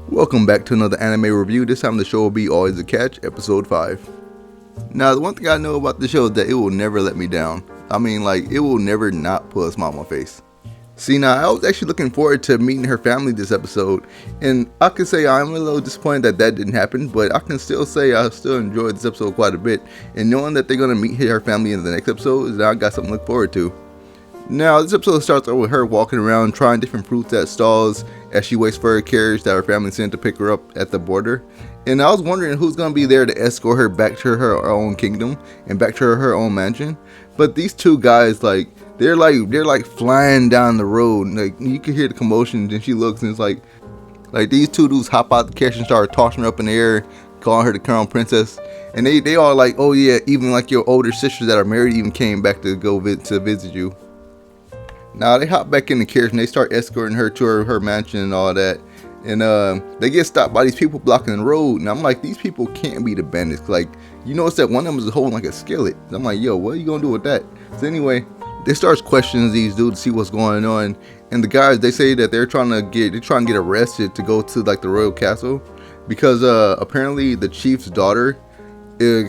Welcome back to another anime review. This time the show will be Always a Catch, episode 5. Now, the one thing I know about the show is that it will never let me down. I mean, like, it will never not put a smile on my face. See, now, I was actually looking forward to meeting her family this episode, and I can say I'm a little disappointed that didn't happen, but I can still say I still enjoyed this episode quite a bit, and knowing that they're going to meet her family in the next episode, I got something to look forward to. Now, this episode starts out with her walking around trying different fruits at stalls as she waits for her carriage that her family sent to pick her up at the border. And I was wondering who's going to be there to escort her back to her own kingdom and back to her own mansion. But these two guys, they're like flying down the road. Like, you can hear the commotion, and she looks and it's like these two dudes hop out the carriage and start tossing her up in the air, calling her the crown princess. And they all like, oh yeah, even like your older sisters that are married even came back to go visit you. Now they hop back in the carriage and they start escorting her to her mansion and all that. And they get stopped by these people blocking the road. And I'm like, these people can't be the bandits. Like, you notice that one of them is holding like a skillet. And I'm like, yo, what are you gonna do with that? So anyway, they start questioning these dudes to see what's going on. And the guys, they say that they're trying to get arrested to go to like the royal castle because apparently the chief's daughter,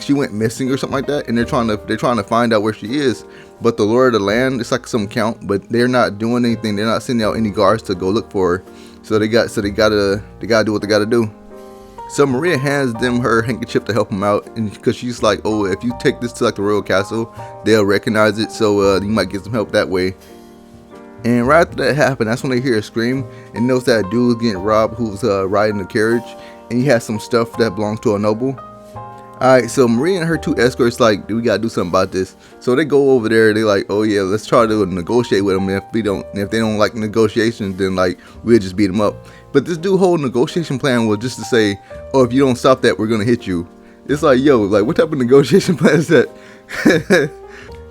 she went missing or something like that, and they're trying to find out where she is. But the lord of the land, it's like some count, but they're not doing anything. They're not sending out any guards to go look for her. So they gotta do what they gotta do. So Maria hands them her handkerchief to help them out, and because she's like, oh, if you take this to like the royal castle, they'll recognize it, so you might get some help that way. And right after that happened, that's when they hear a scream and notice that dude's getting robbed who's riding the carriage, and he has some stuff that belongs to a noble. Alright, so Maria and her two escorts like, we gotta do something about this. So they go over there, they like, oh yeah, let's try to negotiate with them. If they don't like negotiations, then like we'll just beat them up. But this dude whole negotiation plan was just to say, oh, if you don't stop that, we're gonna hit you. It's like, yo, like what type of negotiation plan is that?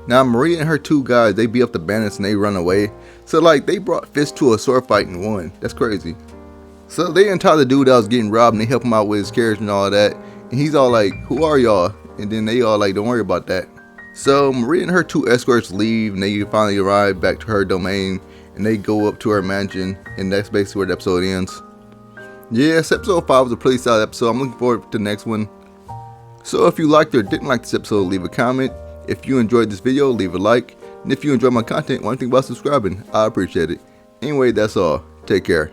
Now Maria and her two guys, they beat up the bandits and they run away. So like they brought Fist to a sword fight and won. That's crazy. So they untie the dude that was getting robbed and they help him out with his carriage and all that. And he's all like, who are y'all? And then they all like, don't worry about that. So Maria and her two escorts leave and they finally arrive back to her domain and they go up to her mansion, and that's basically where the episode ends. Yes, episode 5 was a pretty solid episode. I'm looking forward to the next one. So if you liked or didn't like this episode, leave a comment. If you enjoyed this video, leave a like. And if you enjoy my content, one thing about subscribing, I appreciate it. Anyway, that's all. Take care.